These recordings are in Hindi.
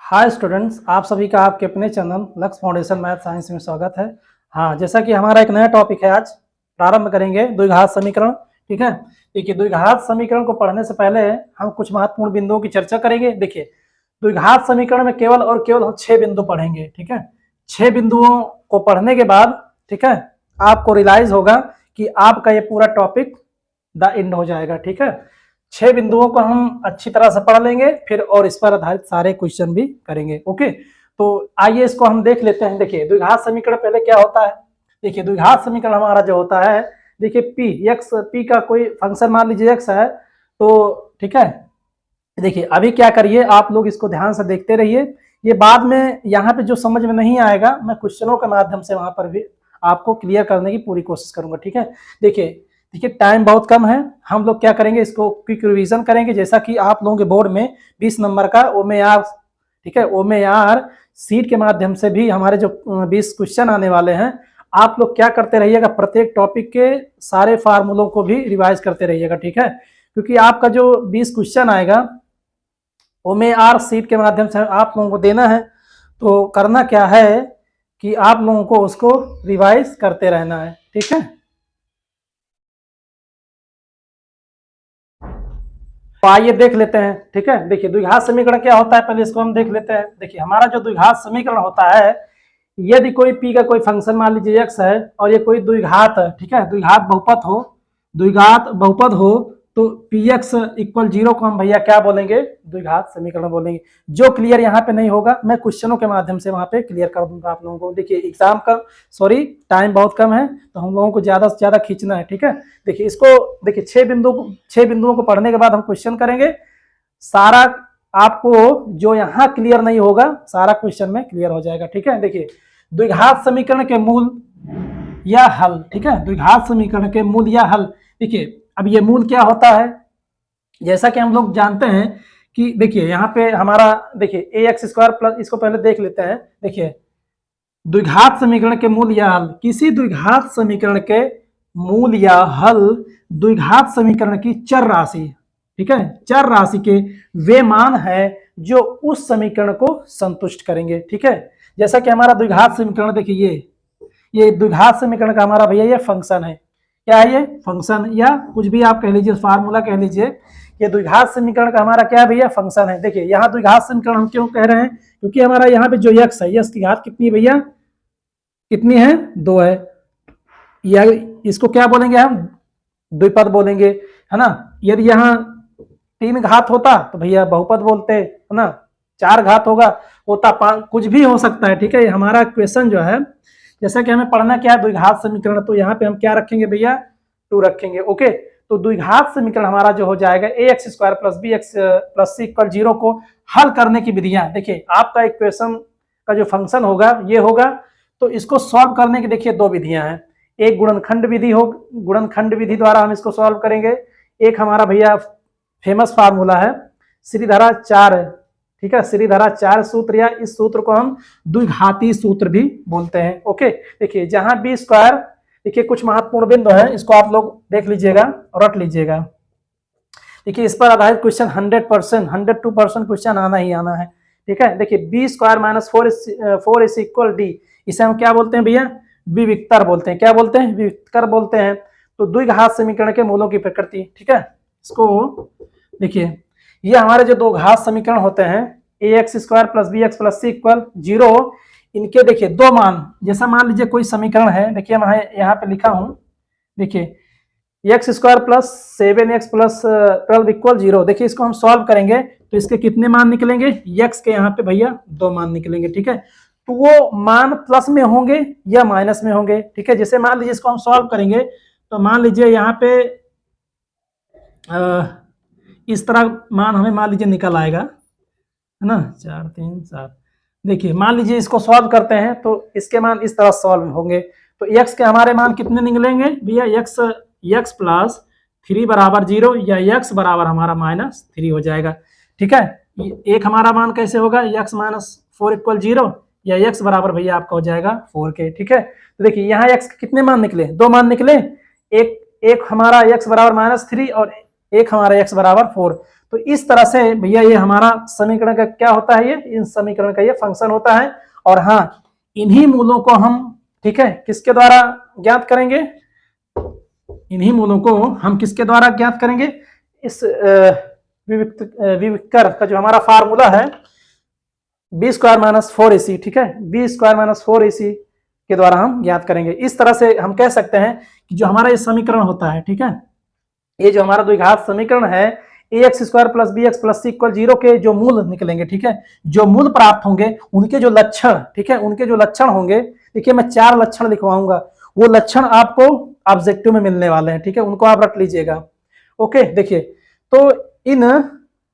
हाय स्टूडेंट्स, आप सभी का आपके अपने चैनल लक्ष्य फाउंडेशन मैथ साइंस में स्वागत है। हाँ, जैसा कि हमारा एक नया टॉपिक है, आज प्रारंभ करेंगे द्विघात समीकरण। ठीक है, देखिए द्विघात समीकरण को पढ़ने से पहले हम कुछ महत्वपूर्ण बिंदुओं की चर्चा करेंगे। देखिए, द्विघात समीकरण में केवल और केवल हम 6 बिंदु पढ़ेंगे। ठीक है, 6 बिंदुओं को पढ़ने के बाद ठीक है आपको रियलाइज होगा कि आपका ये पूरा टॉपिक द एंड हो जाएगा। ठीक है, 6 बिंदुओं को हम अच्छी तरह से पढ़ लेंगे, फिर और इस पर आधारित सारे क्वेश्चन भी करेंगे। ओके, तो आइए इसको हम देख लेते हैं। देखिए द्विघात समीकरण पहले क्या होता है। देखिए द्विघात समीकरण हमारा जो होता है, देखिए पी का कोई फंक्शन मान लीजिए एक्स है, तो ठीक है। देखिए अभी क्या करिए, आप लोग इसको ध्यान से देखते रहिए। ये बाद में यहाँ पे जो समझ में नहीं आएगा, मैं क्वेश्चनों के माध्यम से वहां पर भी आपको क्लियर करने की पूरी कोशिश करूंगा। ठीक है, देखिए टाइम बहुत कम है, हम लोग क्या करेंगे, इसको क्विक रिवीजन करेंगे। जैसा कि आप लोगों के बोर्ड में 20 नंबर का ओमेआर, ठीक है, ओमेआर सीट के माध्यम से भी हमारे जो 20 क्वेश्चन आने वाले हैं, आप लोग क्या करते रहिएगा, प्रत्येक टॉपिक के सारे फार्मूलों को भी रिवाइज करते रहिएगा। ठीक है, क्योंकि आपका जो 20 क्वेश्चन आएगा ओमेआर सीट के माध्यम से आप लोगों को देना है, तो करना क्या है कि आप लोगों को उसको रिवाइज करते रहना है। ठीक है, तो आइए देख लेते हैं। ठीक है, देखिए द्विघात समीकरण क्या होता है, पहले इसको हम देख लेते हैं। देखिए हमारा जो द्विघात समीकरण होता है, यदि कोई पी का कोई फंक्शन मान लीजिए एक्स है और ये कोई द्विघात है, ठीक है, द्विघात बहुपद हो, तो पी एक्स इक्वल 0 को हम भैया क्या बोलेंगे, द्विघात समीकरण बोलेंगे। जो क्लियर यहाँ पे नहीं होगा, मैं क्वेश्चनों के माध्यम से वहां पे क्लियर कर दूंगा आप लोगों को। देखिए एग्जाम का टाइम बहुत कम है, तो हम लोगों को ज्यादा से ज्यादा खींचना है। ठीक है, देखिए इसको देखिए 6 बिंदुओं को पढ़ने के बाद हम क्वेश्चन करेंगे। सारा आपको जो यहाँ क्लियर नहीं होगा, सारा क्वेश्चन में क्लियर हो जाएगा। ठीक है, देखिए द्विघात समीकरण के मूल या हल। ठीक है, द्विघात समीकरण के मूल या हल। देखिए अब ये मूल क्या होता है, जैसा कि हम लोग जानते हैं कि देखिए यहाँ पे हमारा देखिए ए एक्स स्क्वायर प्लस, इसको पहले देख लेते हैं। देखिए द्विघात समीकरण के मूल या हल, किसी द्विघात समीकरण के मूल या हल द्विघात समीकरण की चर राशि, ठीक है, चर राशि के वे मान है जो उस समीकरण को संतुष्ट करेंगे। ठीक है, जैसा कि हमारा द्विघात समीकरण देखिए ये द्विघात समीकरण का हमारा भैया ये फंक्शन है। क्या है ये, फंक्शन, या कुछ भी आप कह लीजिए, फार्मूला कह लीजिए। ये द्विघात समीकरण का हमारा क्या है भैया, फंक्शन है। देखिए यहाँ द्विघात समीकरण हम क्यों कह रहे हैं, क्योंकि हमारा यहाँ पे जो यक्स है, यक्स की घात कितनी है भैया, कितनी है, 2 है। या इसको क्या बोलेंगे हम, द्विपद बोलेंगे, है ना। यदि यहाँ 3 घात होता तो भैया बहुपद बोलते, है ना। 4 घात होता 5, कुछ भी हो सकता है। ठीक है, हमारा क्वेश्चन जो है, जैसा कि हमें पढ़ना क्या है, द्विघात समीकरण, तो यहाँ पे हम क्या रखेंगे भैया, 2 रखेंगे। ओके, तो द्विघात समीकरण हमारा जो हो जाएगा a x square plus b x plus c equal 0 को हल करने की विधियां। देखिए आपका इक्वेशन का जो फंक्शन होगा ये होगा, तो इसको सॉल्व करने की देखिए 2 विधियां हैं। एक गुणनखंड विधि हो, गुणनखंड विधि द्वारा हम इसको सॉल्व करेंगे। एक हमारा भैया फेमस फार्मूला है श्रीधरा 4, ठीक है, श्रीधरा 4 सूत्र, या इस सूत्र को हम द्विघाती सूत्र भी बोलते हैं। ओके, देखिए जहां बी स्क्वायर, देखिए कुछ महत्वपूर्ण बिंदु है, इसको आप लोग देख लीजिएगा और रट लीजिएगा। देखिए इस पर आधारित क्वेश्चन 100%, 102% क्वेश्चन आना ही आना है। ठीक है, देखिए B square minus 4 is equal D, इसे हम क्या बोलते हैं भैया, विविक्तर बोलते हैं। क्या बोलते हैं, विविक्तर बोलते हैं। तो द्विघात समीकरण के मूलों की प्रकृति, ठीक है, इसको देखिए ये हमारे जो 2 घात समीकरण होते हैं, a x square plus b x plus c equal 0, इनके देखिए 2 मान, जैसा मान लीजिए कोई समीकरण है, देखिए मैं यहाँ पे लिखा हूं, देखिए x square plus 7x plus 12 equal 0। देखिए इसको हम सॉल्व करेंगे तो इसके कितने मान निकलेंगे, एक्स के यहाँ पे भैया 2 मान निकलेंगे। ठीक है, तो वो मान प्लस में होंगे या माइनस में होंगे। ठीक है, जैसे मान लीजिए इसको हम सॉल्व करेंगे, तो मान लीजिए यहाँ पे इस तरह मान हमें मान लीजिए निकल आएगा, है ना, 4 3 7। देखिए मान लीजिए इसको सॉल्व करते हैं तो इसके मान इस तरह सॉल्व होंगे, तो x के हमारे मान कितने निकलेंगे भैया, x प्लस 3 बराबर 0, या x बराबर हमारा -3 हो जाएगा। ठीक है, एक हमारा मान कैसे होगा, x माइनस 4 इक्वल 0, या x बराबर भैया आपका हो जाएगा 4 के। ठीक है, तो देखिए यहाँ x के कितने मान निकले, 2 मान निकले, एक हमारा x बराबर -3 और एक हमारा x बराबर 4। तो इस तरह से भैया ये हमारा समीकरण का क्या होता है, ये इन समीकरण का ये फंक्शन होता है। और हाँ, इन्हीं मूलों को हम, ठीक है, किसके द्वारा ज्ञात करेंगे, इन्हीं मूलों को हम किसके द्वारा ज्ञात करेंगे, इस विविक्तर का जो हमारा फार्मूला है बी स्क्वायर माइनस 4ac, ठीक है, बी स्क्वायर माइनस 4ac के द्वारा हम ज्ञात करेंगे। इस तरह से हम कह सकते हैं कि जो हमारा ये समीकरण होता है, ठीक है, ये जो हमारा द्विघात समीकरण है ax square plus b x plus c equal 0 के जो मूल निकलेंगे, ठीक है, जो मूल प्राप्त होंगे उनके जो लक्षण, ठीक है, उनके जो लक्षण होंगे, देखिए मैं 4 लक्षण लिखवाऊंगा, वो लक्षण आपको ऑब्जेक्टिव में मिलने वाले हैं, ठीक है, उनको आप रख लीजिएगा। ओके, देखिए तो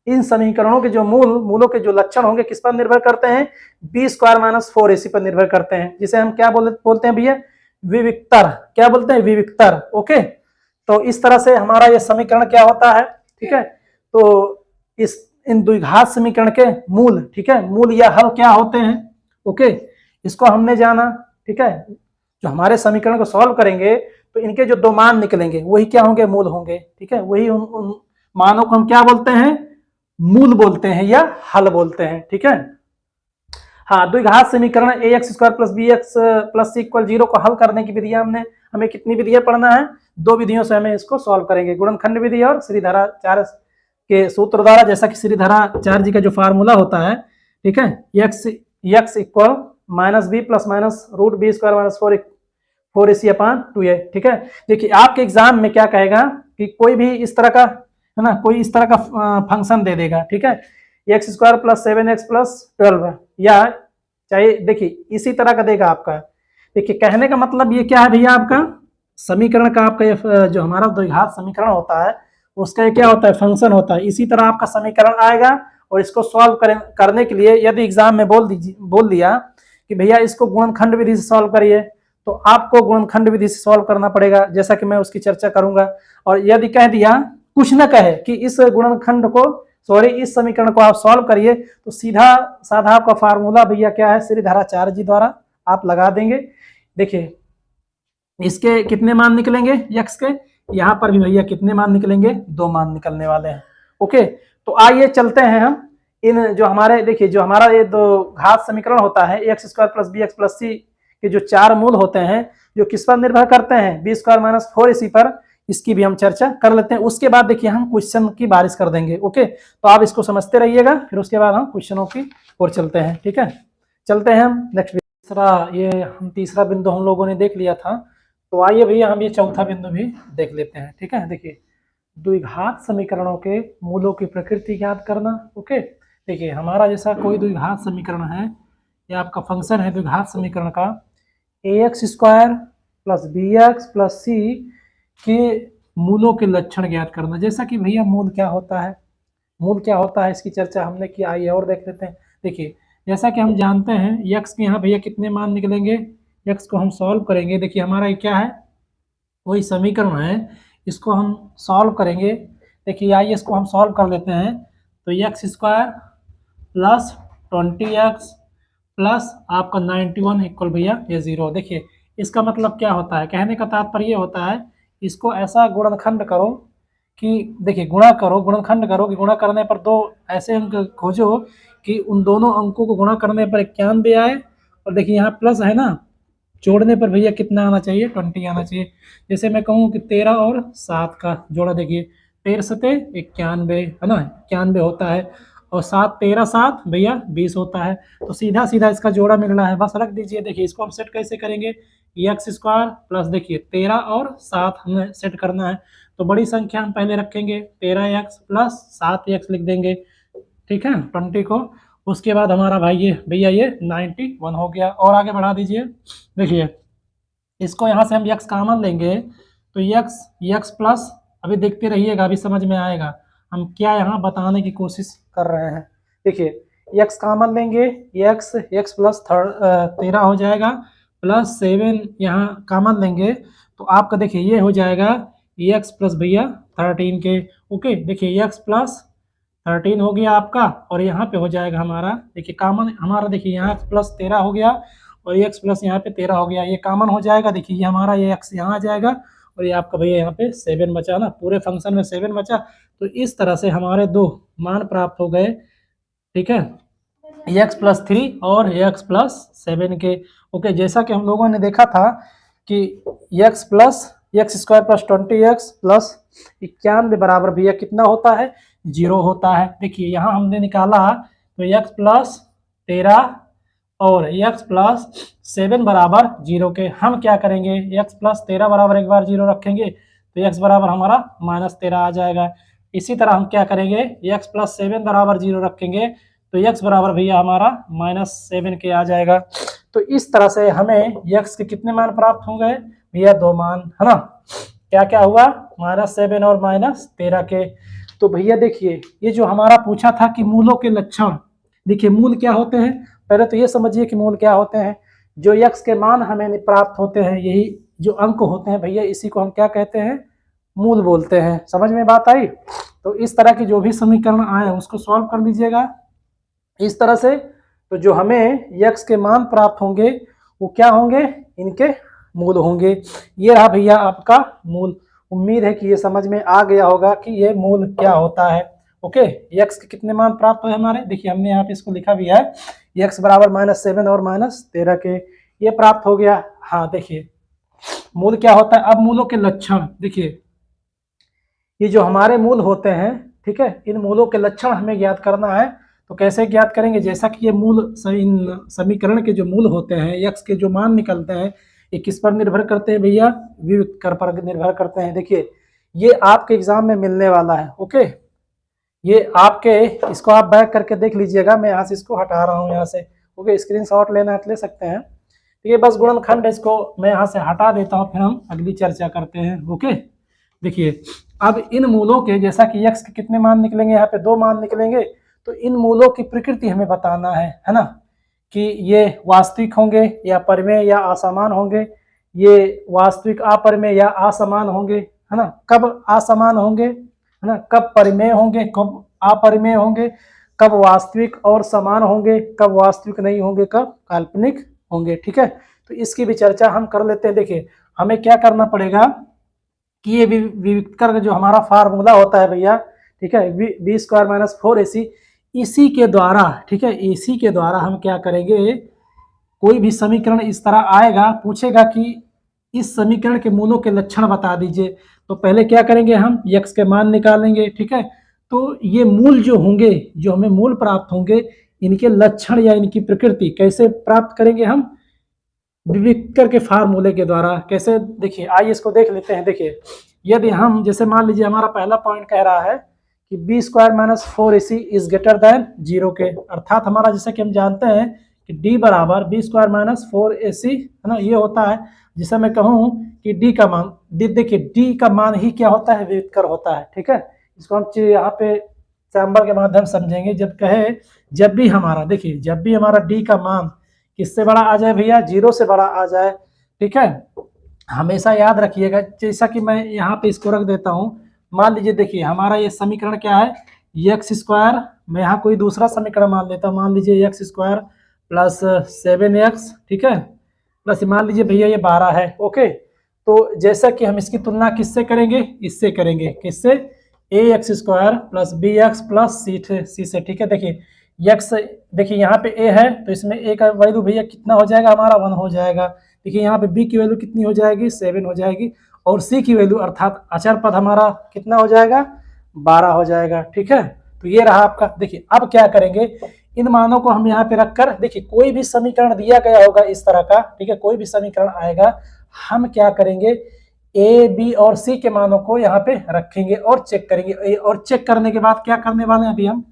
इन समीकरणों के जो मूलों के जो लक्षण होंगे किस पर निर्भर करते हैं, बी स्क्वायर माइनस 4ac पर निर्भर करते हैं, जिसे हम क्या बोलते हैं भैया, विविक्तर, क्या बोलते हैं, विविक्तर। ओके, तो इस तरह से हमारा ये समीकरण क्या होता है, ठीक है, तो इन द्विघात समीकरण के मूल, ठीक है, मूल या हल क्या होते हैं। ओके, इसको हमने जाना, ठीक है, जो हमारे समीकरण को सॉल्व करेंगे तो इनके जो 2 मान निकलेंगे वही क्या होंगे, मूल होंगे, ठीक है, वही उन मानों को हम क्या बोलते हैं, मूल बोलते हैं या हल बोलते हैं, ठीक है। हाँ, द्विघात समीकरण ax square plus b x plus c equal 0 को हल करने की विधियां हमें कितनी विधियां पढ़ना है, 2 विधियों से हमें इसको सॉल्व करेंगे, गुणनखंड विधि और श्रीधराचार्य के सूत्र द्वारा, जैसा कि श्रीधराचार्य जी का जो फार्मूला होता है, ठीक है, x equal minus B plus minus root B square minus 4ac upon 2a, ठीक है। देखिए आपके एग्जाम में क्या कहेगा कि कोई भी इस तरह का है ना, कोई इस तरह का फंक्शन दे देगा, ठीक है, x square plus 7x plus 12, या चाहे देखिए इसी तरह का देगा आपका। देखिए कहने का मतलब ये क्या है भैया, आपका समीकरण का, आपका ये जो हमारा द्विघात समीकरण होता है उसका ये क्या होता है, फंक्शन होता है। इसी तरह आपका समीकरण आएगा और इसको सॉल्व करने के लिए यदि एग्जाम में बोल दिया कि भैया इसको गुणनखंड विधि से सॉल्व करिए, तो आपको गुणनखंड विधि से सॉल्व करना पड़ेगा, जैसा कि मैं उसकी चर्चा करूंगा। और यदि कह दिया, कुछ न कहे कि इस गुणनखंड को, सॉरी इस समीकरण को आप सॉल्व करिए, तो सीधा साधा आपका फार्मूला भैया क्या है, श्रीधराचार्य जी द्वारा आप लगा देंगे। देखिए इसके कितने मान निकलेंगे यक्स के, यहाँ पर भी भैया कितने मान निकलेंगे, 2 मान निकलने वाले हैं। ओके, तो आइए चलते हैं हम इन जो हमारे, देखिए जो हमारा ये द्विघात समीकरण होता है x square plus b x plus c के जो 4 मूल होते हैं जो किस पर निर्भर करते हैं, बी स्क्वायर माइनस 4ac पर, इसकी भी हम चर्चा कर लेते हैं। उसके बाद देखिए हम क्वेश्चन की बारिश कर देंगे। ओके, तो आप इसको समझते रहिएगा, फिर उसके बाद हम क्वेश्चनों की ओर चलते हैं, ठीक है। चलते हैं हम नेक्स्ट, तीसरा बिंदु हम लोगों ने देख लिया था, तो आइए भैया हम ये चौथा बिंदु भी देख लेते हैं, ठीक है। देखिए द्विघात समीकरणों के मूलों की प्रकृति ज्ञात करना। ओके, देखिए हमारा जैसा कोई द्विघात समीकरण है, या आपका फंक्शन है द्विघात समीकरण का, ax square plus b x plus c के मूलों के लक्षण ज्ञात करना। जैसा कि भैया मूल क्या होता है, मूल क्या होता है इसकी चर्चा हमने की, आइए और देख लेते हैं। देखिए जैसा कि हम जानते हैं यक्स के यहाँ भैया कितने मान निकलेंगे, यक्स को हम सॉल्व करेंगे। देखिए हमारा ये क्या है, वही समीकरण है, इसको हम सॉल्व करेंगे। देखिए आइए इसको हम सॉल्व कर लेते हैं। तो x square plus 20x plus आपका 91 इक्वल भैया ये 0। देखिए इसका मतलब क्या होता है, कहने का तात्पर्य होता है इसको ऐसा गुणनखंड करो कि, देखिए गुणा करो, गुणनखंड करो कि गुणा करने पर 2 ऐसे अंक खोजो कि उन दोनों अंकों को गुणा करने पर 91 आए, और देखिए यहाँ प्लस है ना, जोड़ने पर भैया कितना आना चाहिए, 20 आना चाहिए। जैसे मैं कहूँ कि 13 और 7 का जोड़ा, देखिए 13 सते 91 है ना, 91 होता है, और 7 13 7 भैया 20 होता है। तो सीधा सीधा इसका जोड़ा मिल रहा है, बस रख दीजिए। देखिए इसको हम सेट कैसे करेंगे, एक्स स्क्वायर प्लस देखिए 13 और 7 हमें सेट करना है, तो बड़ी संख्या हम पहले रखेंगे, 13x प्लस 7x लिख देंगे, ठीक है, 20 को। उसके बाद हमारा भाई ये भैया ये 91 हो गया, और आगे बढ़ा दीजिए। देखिए इसको यहाँ से हम x कॉमन लेंगे, तो x प्लस, अभी देखते रहिएगा, अभी समझ में आएगा हम क्या यहाँ बताने की कोशिश कर रहे हैं। देखिए x कॉमन लेंगे, x प्लस 13 हो जाएगा, प्लस 7 यहाँ कॉमन लेंगे, तो आपका देखिए ये हो जाएगा x प्लस भैया 13 के। ओके, देखिए x प्लस 13 हो गया आपका, और यहाँ पे हो जाएगा हमारा, देखिए कॉमन हमारा, देखिए यहाँ प्लस 13 हो गया और x प्लस यहाँ पे 13 हो गया, ये कॉमन हो जाएगा। देखिए ये हमारा ये x यहाँ आ जाएगा, और ये आपका भैया यहाँ पे 7 बचा ना, पूरे फंक्शन में 7 बचा, तो इस तरह से हमारे दो मान प्राप्त हो गए, ठीक है, x+3 और x+7 के। ओके, जैसा कि हम लोगों ने देखा था कि x+20x+91 बराबर भैया कितना होता है, 0 होता है। देखिए यहाँ हमने निकाला तो x+13 और x+7 बराबर 0 के। हम क्या करेंगे, x+13 बराबर एक बार 0 रखेंगे तो x बराबर हमारा -13 आ जाएगा। इसी तरह हम क्या करेंगे, x+7 बराबर 0 रखेंगे तो x बराबर भैया हमारा -7 के आ जाएगा। तो इस तरह से हमें x के कितने मान प्राप्त होंगे भैया, 2 मान, है ना। क्या क्या हुआ, -7 और -13 के। तो भैया देखिए ये जो हमारा पूछा था कि मूलों के लक्षण, देखिए मूल क्या होते हैं, पहले तो ये समझिए कि मूल क्या होते हैं। जो x के मान हमें प्राप्त होते हैं, यही जो अंक होते हैं भैया, इसी को हम क्या कहते हैं, मूल बोलते हैं। समझ में बात आई। तो इस तरह के जो भी समीकरण आए उसको सॉल्व कर लीजिएगा इस तरह से। तो जो हमें x के मान प्राप्त होंगे वो क्या होंगे, इनके मूल होंगे। ये रहा भैया आपका मूल। उम्मीद है कि ये समझ में आ गया होगा कि ये मूल क्या होता है। ओके, x के कितने मान प्राप्त हुए हमारे, देखिए हमने यहाँ पे इसको लिखा भी है, x बराबर -7 और -13 के, ये प्राप्त हो गया। हाँ देखिए मूल क्या होता है। अब मूलों के लक्षण, देखिए ये जो हमारे मूल होते हैं, ठीक है, इन मूलों के लक्षण हमें ज्ञात करना है। तो कैसे ज्ञात करेंगे, जैसा कि ये मूल इन समीकरण के जो मूल होते हैं, x के जो मान निकलते हैं, ये किस पर निर्भर करते हैं भैया, विविक्त कर पर निर्भर करते हैं। देखिए ये आपके एग्जाम में मिलने वाला है। ओके, ये आपके, इसको आप बैक करके देख लीजिएगा, मैं यहाँ से इसको हटा रहा हूँ यहाँ से। ओके, स्क्रीनशॉट लेना है तो ले सकते हैं। तो ये बस गुणनखंड, इसको मैं यहाँ से हटा देता हूँ, फिर हम अगली चर्चा करते हैं। ओके, देखिए अब इन मूलों के, जैसा कि x के कितने मान निकलेंगे, यहाँ पे 2 मान निकलेंगे। तो इन मूलों की प्रकृति हमें बताना है ना, कि ये वास्तविक होंगे या परिमेय या असमान होंगे, ये वास्तविक अपरिमेय या असमान होंगे, है ना, कब असमान होंगे, है ना, कब परिमेय होंगे, कब अपरिमेय होंगे, कब वास्तविक और समान होंगे, कब वास्तविक नहीं होंगे, कब काल्पनिक होंगे। ठीक है, तो इसकी भी चर्चा हम कर लेते हैं। देखिए हमें क्या करना पड़ेगा कि ये विविक्तर जो हमारा फार्मूला होता है भैया, ठीक है, b² - 4ac, इसी के द्वारा, ठीक है, इसी के द्वारा हम क्या करेंगे, कोई भी समीकरण इस तरह आएगा, पूछेगा कि इस समीकरण के मूलों के लक्षण बता दीजिए, तो पहले क्या करेंगे, हम x के मान निकालेंगे। ठीक है, तो ये मूल जो होंगे, जो हमें मूल प्राप्त होंगे, इनके लक्षण या इनकी प्रकृति कैसे प्राप्त करेंगे, हम विविक्तर के फार्मूले के द्वारा। कैसे, देखिए आइए इसको देख लेते हैं। देखिए यदि हम, जैसे मान लीजिए हमारा पहला पॉइंट कह रहा है कि b² - 4ac is greater than 0 के, अर्थात हमारा, जैसे कि हम जानते हैं कि d बराबर b² - 4ac, है ना, ये होता है। जिसे मैं कहूँ कि d का मान, देखिए d का मान ही क्या होता है, विविक्तर होता है। ठीक है, इसको हम यहाँ पे सैम्बल के माध्यम समझेंगे। जब कहे, जब भी हमारा, देखिए जब भी हमारा d का मान किससे बड़ा आ जाए भैया, 0 से बड़ा आ जाए। ठीक है, हमेशा याद रखिएगा। जैसा कि मैं यहाँ पे इसको रख देता हूँ, मान लीजिए देखिए हमारा ये समीकरण क्या है, x², मैं यहाँ कोई दूसरा समीकरण मान लेता हूँ, मान लीजिए x² + 7x, ठीक है, प्लस मान लीजिए भैया ये 12 है। ओके, तो जैसा कि हम इसकी तुलना किससे करेंगे, इससे करेंगे, किससे, ax² + bx + c से। ठीक है, देखिए x, देखिए यहाँ पे a है तो इसमें a का वैल्यू भैया कितना हो जाएगा, हमारा 1 हो जाएगा। देखिए यहाँ पे b की वैल्यू कितनी हो जाएगी, 7 हो जाएगी, और c की वैल्यू अर्थात अचर पद हमारा कितना हो जाएगा, 12 हो जाएगा। ठीक है, तो ये रहा आपका। देखिए अब क्या करेंगे, इन मानों को हम यहाँ पे रखकर, देखिए कोई भी समीकरण दिया गया होगा इस तरह का, ठीक है, कोई भी समीकरण आएगा, हम क्या करेंगे, a, b और c के मानों को यहाँ पे रखेंगे और चेक करेंगे। और चेक करने के बाद क्या करने वाले हैं, अभी हम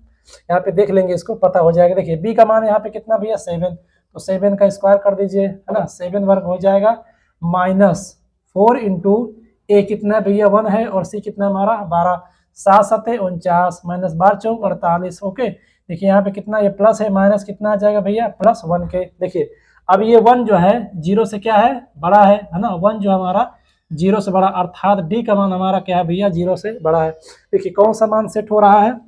यहाँ पे देख लेंगे, इसको पता हो जाएगा। देखिए b का मान यहाँ पे कितना भैया, 7, तो 7 का स्क्वायर कर दीजिए, है ना, 7 वर्ग हो जाएगा, -4 × a कितना भैया, 1 है, और c कितना हमारा 12, 7 × 7 = 49, -12 × 4 = 48। ओके, देखिए यहाँ पे कितना, ये प्लस है, माइनस कितना आ जाएगा भैया, +1 के। देखिए अब ये 1 जो है 0 से क्या है, बड़ा है ना, 1 जो हमारा 0 से बड़ा, अर्थात d का मान हमारा क्या है भैया, 0 से बड़ा है। देखिए कौन सा मान सेट हो रहा है,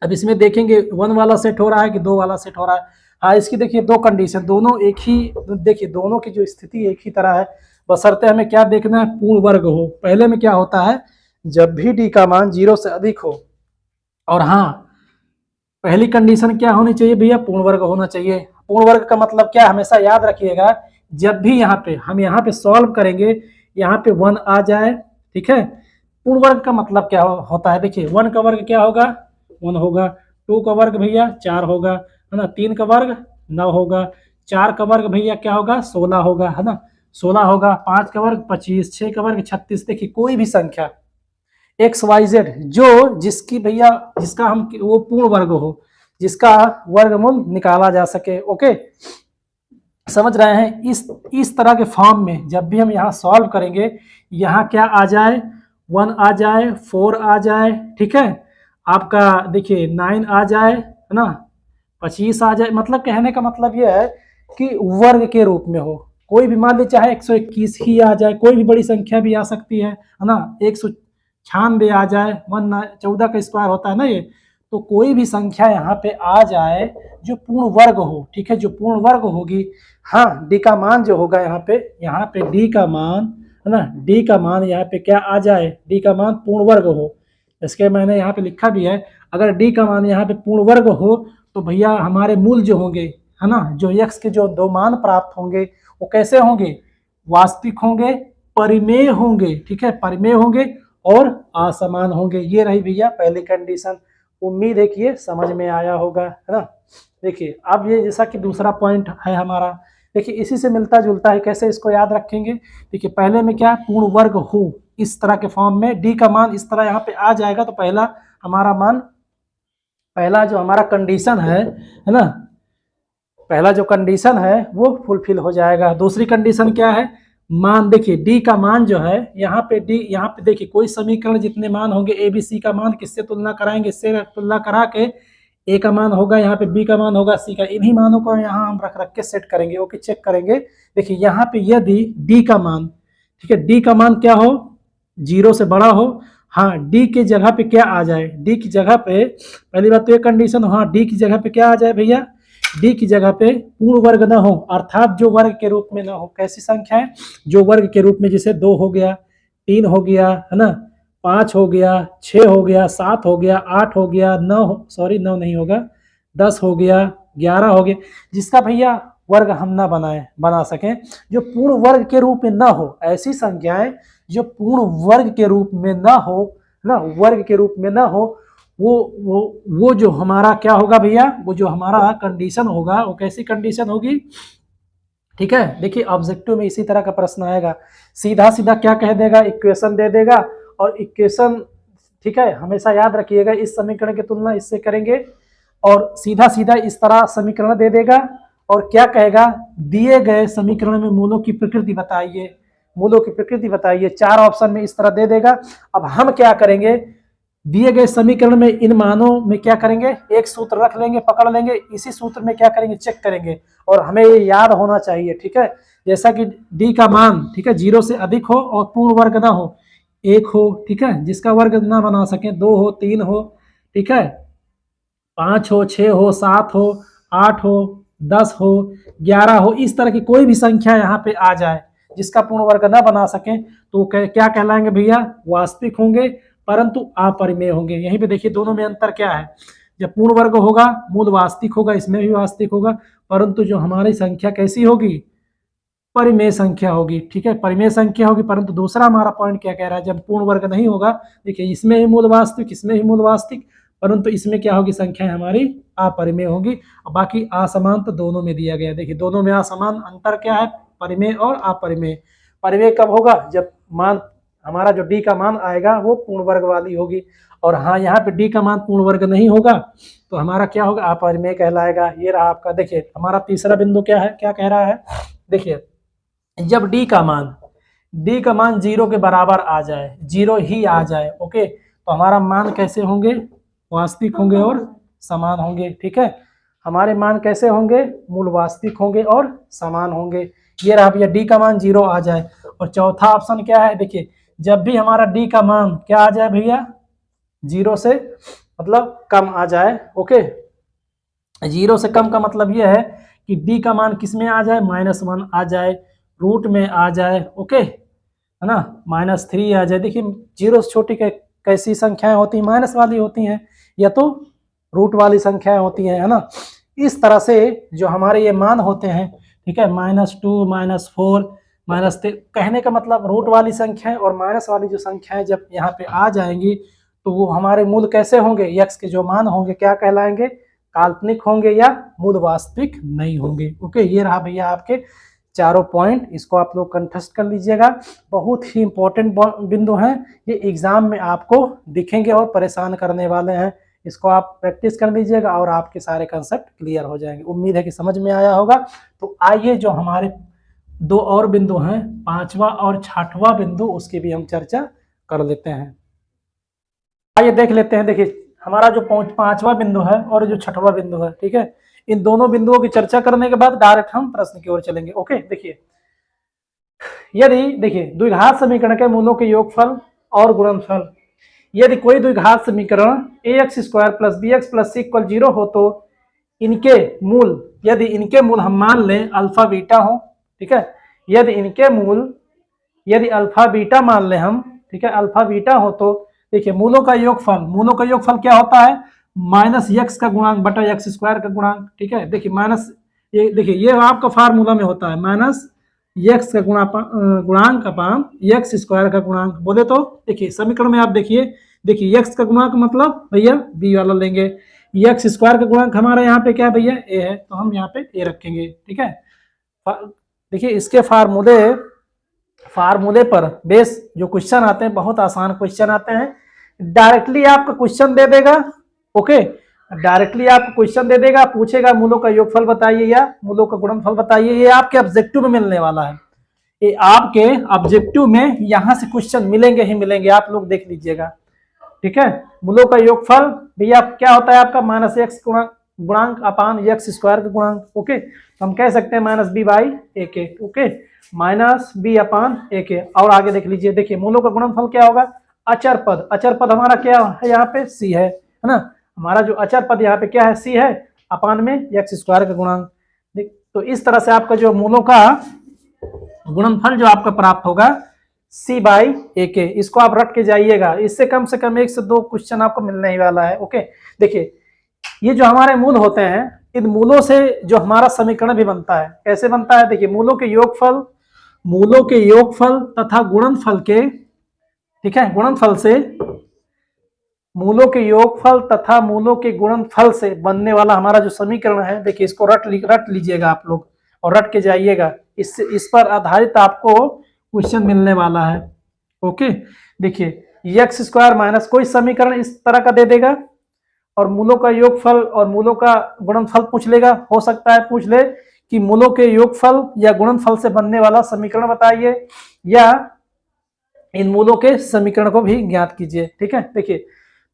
अब इसमें देखेंगे 1 वाला सेट हो रहा है कि 2 वाला सेट हो रहा है। हाँ, इसकी देखिए 2 कंडीशन, दोनों एक ही, देखिए दोनों की जो स्थिति एक ही तरह है, बशर्ते हमें क्या देखना है, पूर्ण वर्ग हो। पहले में क्या होता है, जब भी डी का मान 0 से अधिक हो, और हाँ पहली कंडीशन क्या होनी चाहिए भैया, पूर्ण वर्ग होना चाहिए। पूर्ण वर्ग का मतलब क्या, हमेशा याद रखिएगा, जब भी हम यहाँ पे सॉल्व करेंगे, यहाँ पे 1 आ जाए, ठीक है। पूर्ण वर्ग का मतलब क्या होता है, देखिए 1 का वर्ग क्या होगा, 1 होगा, 2 का वर्ग भैया 4 होगा, है ना, 3 का वर्ग 9 होगा, 4 का वर्ग भैया क्या होगा, 16 होगा, है ना, 16 होगा, 5 का वर्ग 25, 6 का वर्ग 36। देखिए कोई भी संख्या XYZ जो जिसकी भैया जिसका हम वो पूर्ण वर्ग हो, जिसका वर्गमूल निकाला जा सके। ओके, समझ रहे हैं। इस तरह के फॉर्म में जब भी हम यहाँ सॉल्व करेंगे, यहाँ क्या आ जाए, 1 आ जाए, 4 आ जाए, ठीक है, आपका देखिए 9 आ जाए, है ना, 25 आ जाए। मतलब कहने का मतलब यह है कि वर्ग के रूप में हो, कोई भी मान लीजिए चाहे 121 ही आ जाए, कोई भी बड़ी संख्या भी आ सकती है ना, 196 आ जाए, 14 का स्क्वायर होता है ना ये, तो कोई भी संख्या यहाँ पे आ जाए जो पूर्ण वर्ग हो, ठीक है, जो पूर्ण वर्ग होगी। हाँ, डी का मान जो होगा यहाँ पे डी का मान, है ना, डी का मान यहाँ पे क्या आ जाए, डी का मान पूर्ण वर्ग हो। इसके मैंने यहाँ पे लिखा भी है, अगर डी का मान यहाँ पे पूर्ण वर्ग हो तो भैया हमारे मूल जो होंगे, है ना, जो x के जो 2 मान प्राप्त होंगे वो कैसे होंगे, वास्तविक होंगे, परिमेय होंगे, ठीक है, परिमेय होंगे और असमान होंगे। ये रही भैया पहली कंडीशन। उम्मीद है कि ये समझ में आया होगा, है ना। देखिए अब ये जैसा कि दूसरा पॉइंट है हमारा, देखिए इसी से मिलता जुलता है, कैसे इसको याद रखेंगे। देखिए पहले में क्या, पूर्ण वर्ग हो, इस तरह के फॉर्म में डी का मान इस तरह यहाँ पे आ जाएगा, तो पहला जो हमारा कंडीशन है ना, पहला जो कंडीशन है वो फुलफिल हो जाएगा। दूसरी कंडीशन क्या है, मान देखिए डी का मान जो है यहाँ पे देखिए कोई समीकरण जितने मान होंगे ए बी सी का मान किससे तुलना कराएंगे, इससे तुलना करा के ए का मान होगा, यहाँ पे बी का मान होगा, सी का, इन्हीं मानों को यहाँ हम रख के सेट करेंगे। ओके, चेक करेंगे। देखिए यहाँ पे यदि डी का मान, ठीक है, डी का मान क्या हो, 0 से बड़ा हो, हाँ डी के जगह पे क्या आ जाए, डी की जगह पे, पहली बात तो ये कंडीशन, हाँ डी की जगह पे क्या आ जाए भैया, डी की जगह पे पूर्ण वर्ग न हो, अर्थात जो वर्ग के रूप में न हो। कैसी संख्या है, जो वर्ग के रूप में, जैसे 2 हो गया, 3 हो गया, है ना, 5 हो गया, 6 हो गया, 7 हो गया, 8 हो गया, 9 नहीं होगा, 10 हो गया, 11 हो गया, जिसका भैया वर्ग हम ना बना सकें, जो पूर्ण वर्ग के रूप में न हो, ऐसी संख्याएं जो पूर्ण वर्ग के रूप में न हो, ना वर्ग के रूप में न हो, वो जो हमारा क्या होगा भैया, वो जो हमारा कंडीशन होगा वो कैसी कंडीशन होगी, ठीक है। देखिए ऑब्जेक्टिव में इसी तरह का प्रश्न आएगा, सीधा सीधा क्या कह देगा, इक्वेशन दे देगा, और इक्वेशन, ठीक है, हमेशा याद रखिएगा इस समीकरण की तुलना इससे करेंगे, और सीधा सीधा इस तरह समीकरण दे देगा, और क्या कहेगा, दिए गए समीकरण में मूलों की प्रकृति बताइए, मूलों की प्रकृति बताइए, 4 ऑप्शन में इस तरह दे देगा। अब हम क्या करेंगे, दिए गए समीकरण में इन मानों में क्या करेंगे, एक सूत्र रख लेंगे, पकड़ लेंगे, इसी सूत्र में क्या करेंगे, चेक करेंगे, और हमें ये याद होना चाहिए, ठीक है, जैसा कि डी का मान, ठीक है, 0 से अधिक हो और पूर्ण वर्ग ना हो, 1 हो, ठीक है, जिसका वर्ग ना बना सके, 2 हो, 3 हो, ठीक है, 5 हो, 6 हो, 7 हो, 8 हो, 10 हो, 11 हो, इस तरह की कोई भी संख्या यहाँ पे आ जाए जिसका पूर्ण वर्ग ना बना सके, तो क्या कहलाएंगे भैया, वास्तविक होंगे परंतु अपरिमेय होंगे। यहीं पे देखिए दोनों में अंतर क्या है, जब पूर्ण वर्ग होगा मूल वास्तविक होगा, इसमें भी वास्तविक होगा, परंतु जो हमारी संख्या कैसी होगी, परिमेय संख्या होगी, ठीक है, परिमेय संख्या होगी। परंतु दूसरा हमारा पॉइंट क्या कह रहा है, जब पूर्ण वर्ग नहीं होगा, देखिए इसमें ही मूल वास्तविक, इसमें ही मूल वास्तविक, परंतु इसमें क्या होगी, संख्याएं हमारी अपरिमेय होंगी, और बाकी असमान तो दोनों में दिया गया। देखिए दोनों में असमान, अंतर क्या है, परिमेय और अपरिमेय। परिमेय कब होगा, जब मान हमारा जो डी का मान आएगा वो पूर्ण वर्ग वाली होगी, और हाँ यहाँ पे डी का मान पूर्ण वर्ग नहीं होगा तो हमारा क्या होगा, अपरिमेय कहलाएगा। ये रहा आपका। देखिए हमारा तीसरा बिंदु क्या है, क्या कह रहा है, देखिए जब डी का मान 0 के बराबर आ जाए, 0 ही आ जाए, ओके, तो हमारा मान कैसे होंगे, वास्तविक होंगे और समान होंगे, ठीक है, हमारे मान कैसे होंगे, मूल वास्तविक होंगे और समान होंगे। ये रहा भैया, डी का मान 0 आ जाए। और चौथा ऑप्शन क्या है, देखिए जब भी हमारा डी का मान क्या आ जाए भैया, 0 से मतलब कम आ जाए, ओके, 0 से कम का मतलब ये है कि डी का मान किस में आ जाए, -1 आ जाए, रूट में आ जाए, ओके, है ना, -3 आ जाए। देखिए जीरो से छोटी कैसी संख्याएं होती हैं, माइनस वाली होती हैं, या तो रूट वाली संख्याएं होती हैं, है ना। इस तरह से जो हमारे ये मान होते हैं, ठीक है, -2, -4, -3, कहने का मतलब रूट वाली संख्याएं और माइनस वाली जो संख्याएं जब यहाँ पे आ जाएंगी तो वो हमारे मूल कैसे होंगे, यक्स के जो मान होंगे क्या कहलाएंगे, काल्पनिक होंगे या मूल वास्तविक नहीं होंगे। ओके, ये रहा भैया आपके चारों पॉइंट, इसको आप लोग कंठस्थ कर लीजिएगा। बहुत ही इंपॉर्टेंट बिंदु हैं, ये एग्जाम में आपको दिखेंगे और परेशान करने वाले हैं। इसको आप प्रैक्टिस कर लीजिएगा और आपके सारे कंसेप्ट क्लियर हो जाएंगे। उम्मीद है कि समझ में आया होगा। तो आइए जो हमारे दो और बिंदु हैं, पांचवा और छठवां बिंदु, उसकी भी हम चर्चा कर लेते हैं। आइए देख लेते हैं। देखिए हमारा जो पांचवा बिंदु है और जो छठवां बिंदु है, ठीक है, इन दोनों बिंदुओं की चर्चा करने के बाद डायरेक्ट हम प्रश्न की ओर चलेंगे। ओके, देखिए यदि देखिए द्विघात समीकरण के मूलों के योगफल और गुणनफल, यदि कोई द्विघात समीकरण ax² + bx + c = 0 हो तो इनके मूल, यदि इनके मूल हम मान लें अल्फा बीटा हो, ठीक है, यदि इनके मूल, यदि अल्फा बीटा मान लें हम, ठीक है, अल्फा बीटा हो तो देखिए मूलों का योगफल, मूलों का योगफल क्या होता है, -x का गुणांक बटा x² का गुणांक, ठीक है। देखिए माइनस, ये देखिए ये आपका फार्मूला में होता है -x का गुणांक अपान x² का गुणांक। बोले तो देखिए समीकरण में आप देखिए x का गुणांक मतलब भैया b वाला लेंगे, x² का गुणांक हमारा यहाँ पे क्या है भैया a है, तो हम यहाँ पे a रखेंगे, ठीक है। देखिए इसके फार्मूले पर बेस जो क्वेश्चन आते हैं, बहुत आसान क्वेश्चन आते हैं, डायरेक्टली आपका क्वेश्चन दे देगा। ओके, डायरेक्टली आपको क्वेश्चन दे देगा, पूछेगा मूलों का योगफल बताइए या मूलों का गुणनफल बताइए। ये आपके ऑब्जेक्टिव में मिलने वाला है, ये आपके ऑब्जेक्टिव में यहाँ से क्वेश्चन मिलेंगे ही मिलेंगे, आप लोग देख लीजिएगा, ठीक है। मूलों का योगफल भैया क्या होता है आपका, -x गुणांक अपान x² का गुणांक। ओके, तो हम कह सकते हैं -b/ak, ओके, -b/ak। और आगे देख लीजिए, देखिए मूलों का गुणनफल क्या होगा, अचर पद, अचर पद हमारा क्या है यहाँ पे c है ना, हमारा जो अचर पद यहाँ पे क्या है c है, अपान में x² का गुणांक। तो इस तरह से आपका जो मूलों का गुणनफल जो आपका प्राप्त होगा c/ak, इसको आप रट के जाइएगा, इससे कम से कम 1 से 2 क्वेश्चन आपको मिलने ही वाला है। ओके, देखिए ये जो हमारे मूल होते हैं, इन मूलों से जो हमारा समीकरण भी बनता है, कैसे बनता है, देखिए मूलों के योगफल तथा गुणनफल के, ठीक है, गुणनफल से, मूलों के योगफल तथा मूलों के गुणनफल से बनने वाला हमारा जो समीकरण है, देखिए इसको रट लीजिएगा आप लोग और रट के जाइएगा, इस पर आधारित आपको क्वेश्चन मिलने वाला है। ओके, देखिए x² माइनस कोई समीकरण इस तरह का दे देगा और मूलों का योगफल और मूलों का गुणनफल पूछ लेगा। हो सकता है पूछ ले कि मूलों के योगफल या गुणनफल से बनने वाला समीकरण बताइए या इन मूलों के समीकरण को भी ज्ञात कीजिए, ठीक है। देखिए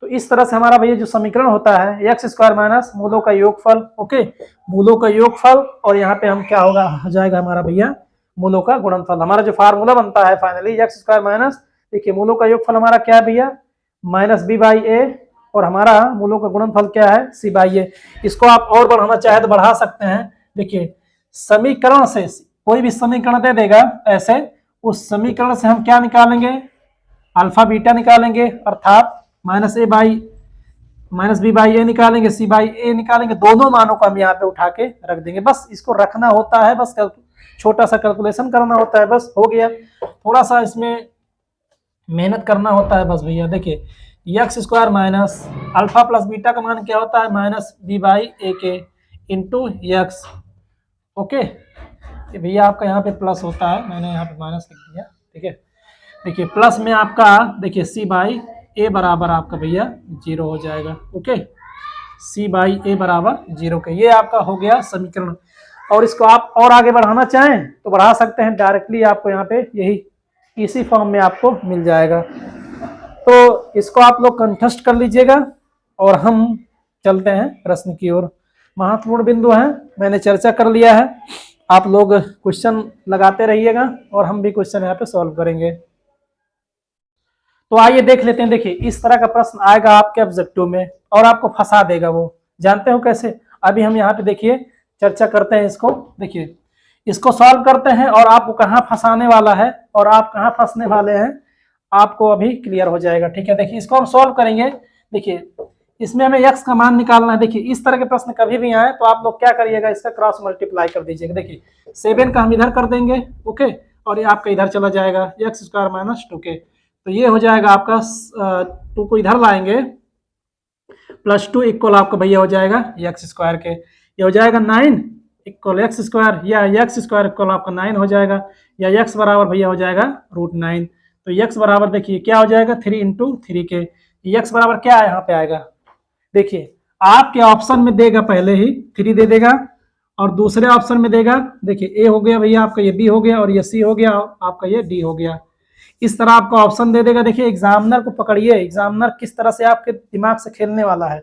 तो इस तरह से हमारा भैया जो समीकरण होता है x² माइनस मूलों का योगफल, ओके, मूलों का योगफल, और यहाँ पे हम क्या होगा, हो जाएगा हमारा भैया मूलों का गुणनफल। हमारा जो फार्मूला बनता है फाइनली x² माइनस, देखिए मूलों का योगफल हमारा क्या है भैया -b/a, और हमारा मूलों का गुणनफल क्या है c/a। इसको आप और बढ़ाना चाहे तो बढ़ा सकते हैं। देखिए समीकरण से कोई भी समीकरण दे देगा ऐसे, उस समीकरण से हम क्या निकालेंगे, अल्फा बीटा निकालेंगे, अर्थात -b/a निकालेंगे, c/a निकालेंगे, दोनों मानों को हम यहाँ पे उठा के रख देंगे। बस इसको रखना होता है, बस छोटा सा कैलकुलेशन करना होता है, बस हो गया। थोड़ा सा इसमें मेहनत करना होता है बस भैया। देखिए x² minus alpha plus beta का मान क्या होता है -b/ak इंटू x। ओके, भैया आपका यहाँ पे प्लस होता है, मैंने यहाँ पे माइनस लिख दिया, ठीक है। देखिए प्लस में आपका देखिए c/a बराबर आपका भैया 0 हो जाएगा। ओके, c/a बराबर 0 के, ये आपका हो गया समीकरण। और इसको आप और आगे बढ़ाना चाहें तो बढ़ा सकते हैं, डायरेक्टली आपको यहाँ पे यही इसी फॉर्म में आपको मिल जाएगा। तो इसको आप लोग कंठस्थ कर लीजिएगा और हम चलते हैं प्रश्न की ओर। महत्वपूर्ण बिंदु हैं, मैंने चर्चा कर लिया है, आप लोग क्वेश्चन लगाते रहिएगा और हम भी क्वेश्चन यहाँ पे सॉल्व करेंगे। तो आइए देख लेते हैं। देखिए इस तरह का प्रश्न आएगा आपके ऑब्जेक्टिव में और आपको फंसा देगा, वो जानते हो कैसे, अभी हम यहाँ पे देखिए चर्चा करते हैं इसको। देखिए इसको सॉल्व करते हैं और आपको कहाँ फंसाने वाला है और आप कहाँ फंसने वाले हैं आपको अभी क्लियर हो जाएगा। ठीक है, देखिए इसको हम सॉल्व करेंगे। देखिए इसमें हमें x का मान निकालना है। देखिए इस तरह के प्रश्न कभी भी आए तो आप लोग क्या करिएगा, इसका क्रॉस मल्टीप्लाई कर दीजिएगा। देखिए 7 का हम इधर कर देंगे, ओके, और ये आपका इधर चला जाएगा x स्क्वायर माइनस 2k, तो ये हो जाएगा आपका 2 को इधर लाएंगे प्लस 2 इक्वल आपका भैया हो जाएगा x स्क्वायर के, ये हो जाएगा 9 इक्वल x स्क्वायर, या x स्क्वायर इक्वल आपका 9 हो जाएगा, या x बराबर भैया हो जाएगा √9। तो x बराबर देखिए क्या हो जाएगा 3 इंटू 3 के, x बराबर क्या है यहाँ पे आएगा, देखिए आपके ऑप्शन में देगा पहले ही 3 दे देगा और दूसरे ऑप्शन में देगा, देखिए a हो गया भैया आपका, ये b हो गया और ये c हो गया आपका, ये d हो गया। इस तरह आपका ऑप्शन दे देगा। देखिए एग्जामिनर को पकड़िए, एग्जामिनर किस तरह से आपके दिमाग से खेलने वाला है।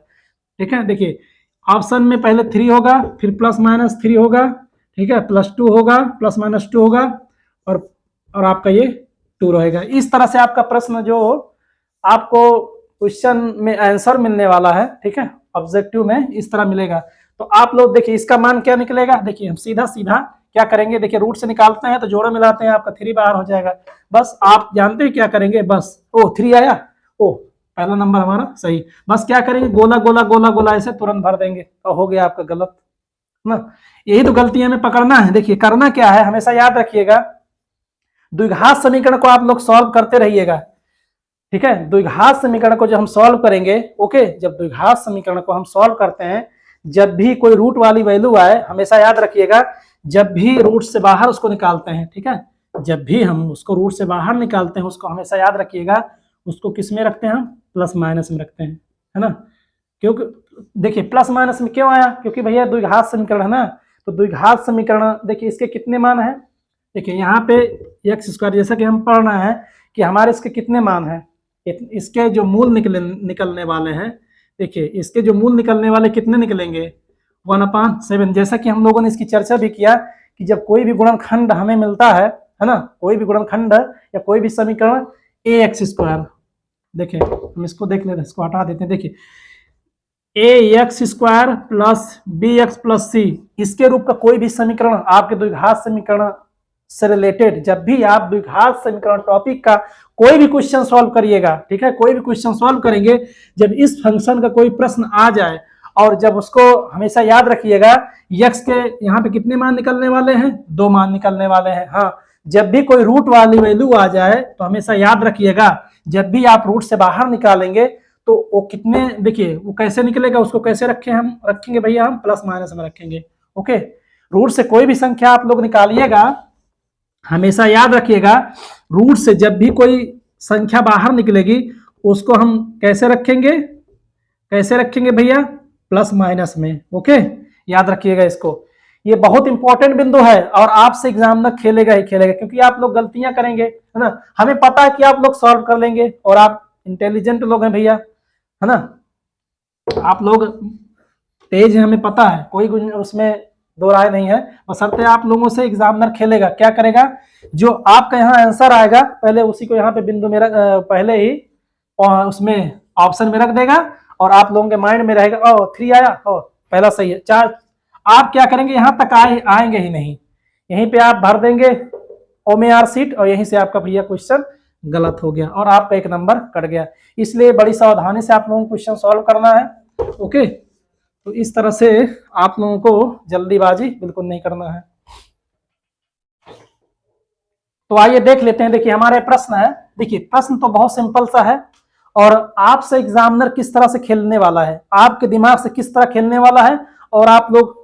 ठीक है, देखिए ऑप्शन में पहले 3 होगा, फिर प्लस माइनस 3 होगा, ठीक है, प्लस 2 होगा, प्लस माइनस 2 होगा और आपका ये 2 रहेगा। इस तरह से आपका प्रश्न जो आपको क्वेश्चन में आंसर मिलने वाला है, ठीक है, ऑब्जेक्टिव में इस तरह मिलेगा। तो आप लोग देखिए इसका मान क्या निकलेगा, देखिए हम सीधा सीधा क्या करेंगे, देखिए रूट से निकालते हैं तो जोड़ा मिलाते हैं, आपका 3 बाहर हो जाएगा। बस आप जानते हैं क्या करेंगे, बस 3 आया, पहला नंबर हमारा सही, बस क्या करेंगे गोला गोला गोला गोला ऐसे तुरंत भर देंगे तो हो गया आपका गलत ना। यही तो गलती हमें पकड़ना है। देखिए करना क्या है, हमेशा याद रखिएगा, द्विघात समीकरण को आप लोग सॉल्व करते रहिएगा। ठीक है, द्विघात समीकरण को जब हम सॉल्व करेंगे, ओके, जब द्विघात समीकरण को हम सॉल्व करते हैं, जब भी कोई रूट वाली वैल्यू आए, हमेशा याद रखिएगा जब भी रूट से बाहर उसको निकालते हैं, ठीक है, जब भी हम उसको रूट से बाहर निकालते हैं उसको हमेशा याद रखिएगा उसको किस में रखते हैं, हम प्लस माइनस में रखते हैं, है ना। क्योंकि देखिए प्लस माइनस में क्यों आया, क्योंकि भैया द्विघात समीकरण है ना, तो द्विघात समीकरण देखिए इसके कितने मान है, देखिए यहाँ पे एक्स स्क्वायर, जैसा कि हम पढ़ना है कि हमारे इसके कितने मान हैं, इसके जो मूल निकलने वाले हैं, देखिए इसके जो मूल निकलने वाले कितने निकलेंगे 1/7। जैसा कि हम लोगों ने इसकी चर्चा भी किया कि जब कोई भी गुणनखंड हमें मिलता है ना, कोई भी गुणनखंड या कोई भी समीकरण ax स्क्वायर, देखिए हम इसको देख लेते हैं, इसको हटा देते हैं। देखिए ax square plus bx plus c, इसके रूप का कोई भी समीकरण आपके द्विघात समीकरण से रिलेटेड, जब भी आप द्विघात समीकरण टॉपिक का कोई भी क्वेश्चन सॉल्व करिएगा, ठीक है, कोई भी क्वेश्चन सॉल्व करेंगे, जब इस फंक्शन का कोई प्रश्न आ जाए और जब उसको हमेशा याद रखिएगा x के यहाँ पे कितने मान निकलने वाले हैं, 2 मान निकलने वाले हैं। हाँ, जब भी कोई रूट वाली वैल्यू आ जाए तो हमेशा याद रखिएगा जब भी आप रूट से बाहर निकालेंगे तो वो कितने, देखिए वो कैसे निकलेगा, उसको कैसे रखेंगे भैया, हम प्लस माइनस में रखेंगे। ओके, रूट से कोई भी संख्या आप लोग निकालिएगा, हमेशा याद रखिएगा रूट से जब भी कोई संख्या बाहर निकलेगी उसको हम कैसे रखेंगे भैया, प्लस माइनस में। ओके, याद रखिएगा इसको, ये बहुत इंपॉर्टेंट बिंदु है और आपसे एग्जामिनर खेलेगा ही खेलेगा, क्योंकि आप लोग गलतियां करेंगे, है ना, हमें पता है कि आप लोग सॉल्व कर लेंगे और आप इंटेलिजेंट लोग हैं भैया, है ना, आप लोग तेज हैं, हमें पता है, कोई उसमें दो राय नहीं है, बशर्ते आप लोगों से एग्जामिनर खेलेगा। क्या करेगा, जो आपका यहाँ आंसर आएगा पहले उसी को यहाँ पे बिंदु में पहले ही उसमें ऑप्शन में रख देगा और आप लोगों के माइंड में रहेगा 3 आया, पहला सही है, 4, आप क्या करेंगे यहाँ तक आएंगे ही नहीं, यहीं पे आप भर देंगे OMR सीट और यहीं से आपका भैया क्वेश्चन गलत हो गया और आपका 1 नंबर कट गया। इसलिए बड़ी सावधानी से आप लोगों को क्वेश्चन सॉल्व करना है। ओके, तो इस तरह से आप लोगों को जल्दीबाजी बिल्कुल नहीं करना है। तो आइए देख लेते हैं। देखिए हमारे प्रश्न है, देखिए प्रश्न तो बहुत सिंपल सा है और आपसे एग्जामिनर किस तरह से खेलने वाला है, आपके दिमाग से किस तरह खेलने वाला है और आप लोग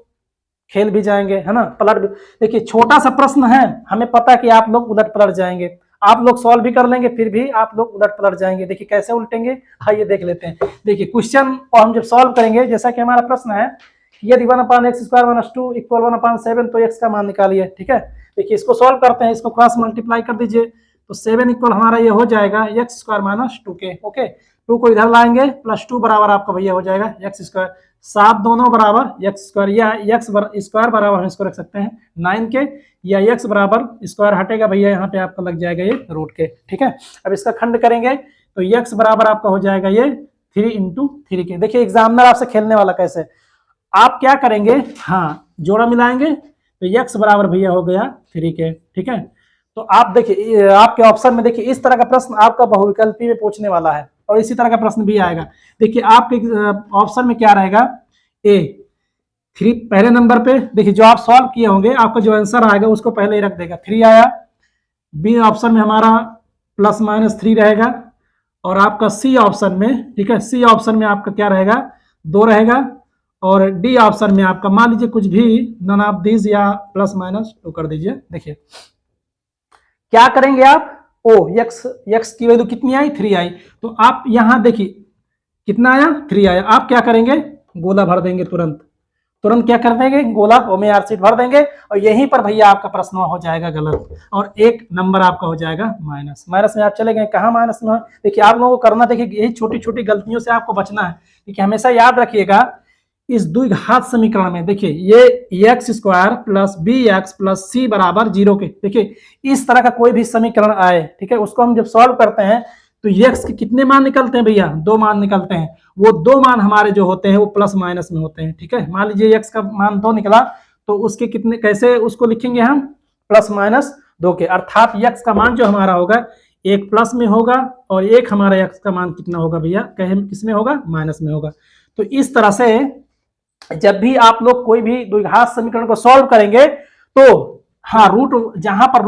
खेल भी जाएंगे, है ना, पलट भी। देखिए छोटा सा प्रश्न है, हमें पता है कि आप लोग उलट पलट जाएंगे, आप लोग सॉल्व भी कर लेंगे फिर भी आप लोग उलट पलट जाएंगे। देखिए कैसे उल्टेंगे, आइए देख लेते हैं। देखिए क्वेश्चन को हम जब सॉल्व करेंगे, जैसा कि हमारा प्रश्न है यदि 1/x स्क्वायर माइनस 2 इक्वल 1/7, तो x का मान निकालिए। ठीक है, देखिए इसको सॉल्व करते हैं, इसको क्रॉस मल्टीप्लाई कर दीजिए तो 7 इक्वल हमारा ये हो जाएगा x square minus 2k। Okay, 2 को इधर लाएंगे प्लस 2 बराबर आपका भैया हो जाएगा x स्क्वायर, 7 दोनों बराबर x स्क्वायर, या x स्क्वायर बराबर हम इसको रख सकते हैं 9 के, या x बराबर स्क्वायर हटेगा भैया, यहाँ पे आपका लग जाएगा ये रूट के। ठीक है, अब इसका खंड करेंगे तो x बराबर आपका हो जाएगा ये 3 इंटू 3 के। देखिए एग्जामिनर आपसे खेलने वाला कैसे, आप क्या करेंगे, हाँ जोड़ा मिलाएंगे तो x बराबर भैया हो गया 3 के, ठीक है। तो आप देखिए आपके ऑप्शन में देखिए इस तरह का प्रश्न आपका बहुविकल्पी में पूछने वाला है और इसी तरह का प्रश्न भी आएगा। देखिए आपके ऑप्शन में क्या रहेगा, ए 3 पहले नंबर पे, देखिए जो आप सॉल्व किए होंगे आपका जो आंसर आएगा उसको पहले ही रख देगा, 3 आया। बी ऑप्शन में हमारा +-3 रहेगा और आपका सी ऑप्शन में, ठीक है, सी ऑप्शन में आपका क्या रहेगा, 2 रहेगा और डी ऑप्शन में आपका मान लीजिए कुछ भी नन ऑफ दिस या +-2 कर दीजिए। देखिए क्या करेंगे आप, ओ x की वैल्यू कितनी आई, 3 आई, तो आप यहां देखिए कितना आया, 3 आया, आप क्या करेंगे, गोला भर देंगे तुरंत क्या कर देंगे, गोला ओमेआर सीट भर देंगे और यहीं पर भैया आपका प्रश्न हो जाएगा गलत और 1 नंबर आपका हो जाएगा माइनस में आप चले गए, कहाँ माइनस में। देखिए आप लोगों को करना, देखिए यही छोटी छोटी गलतियों से आपको बचना है। देखिए हमेशा याद रखिएगा इस द्विघात समीकरण में, देखिए ये x² + bx + c बराबर 0 के, देखिए इस तरह का कोई भी समीकरण आए, ठीक है, उसको हम जब सॉल्व करते हैं तो x के कितने मान निकलते हैं भैया, 2 मान निकलते हैं। वो 2 मान हमारे जो होते हैं वो प्लस माइनस में होते हैं, ठीक है। मान लीजिए x का मान 2 निकला तो उसके कितने, कैसे उसको लिखेंगे हम, +-2 के, अर्थात x का मान जो हमारा होगा 1 प्लस में होगा और 1 हमारा x का मान कितना होगा भैया, किस में होगा, माइनस में होगा। तो इस तरह से जब भी आप लोग कोई भी द्विघात समीकरण को सॉल्व करेंगे तो हाँ, रूट जहां पर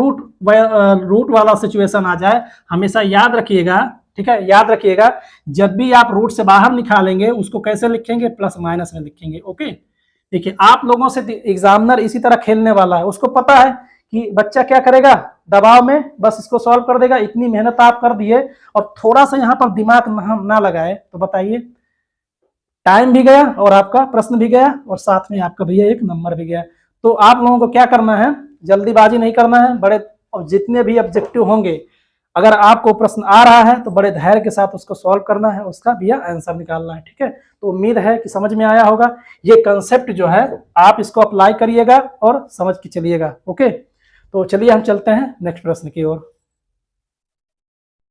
रूट वाला सिचुएशन आ जाए हमेशा याद रखिएगा, ठीक है, याद रखिएगा जब भी आप रूट से बाहर निकालेंगे उसको कैसे लिखेंगे, +-माइनस में लिखेंगे, ओके। देखिए आप लोगों से एग्जामिनर इसी तरह खेलने वाला है, उसको पता है कि बच्चा क्या करेगा, दबाव में बस इसको सॉल्व कर देगा। इतनी मेहनत आप कर दिए और थोड़ा सा यहाँ पर दिमाग ना लगाए तो बताइए, टाइम भी गया और आपका प्रश्न भी गया और साथ में आपका भैया 1 नंबर भी गया। तो आप लोगों को क्या करना है, जल्दीबाजी नहीं करना है, बड़े और जितने भी ऑब्जेक्टिव होंगे अगर आपको प्रश्न आ रहा है तो बड़े धैर्य के साथ उसको सॉल्व करना है, उसका भैया आंसर निकालना है, ठीक है। तो उम्मीद है कि समझ में आया होगा। ये कंसेप्ट जो है आप इसको अप्लाई करिएगा और समझ के चलिएगा, ओके। तो चलिए हम चलते हैं नेक्स्ट प्रश्न की ओर।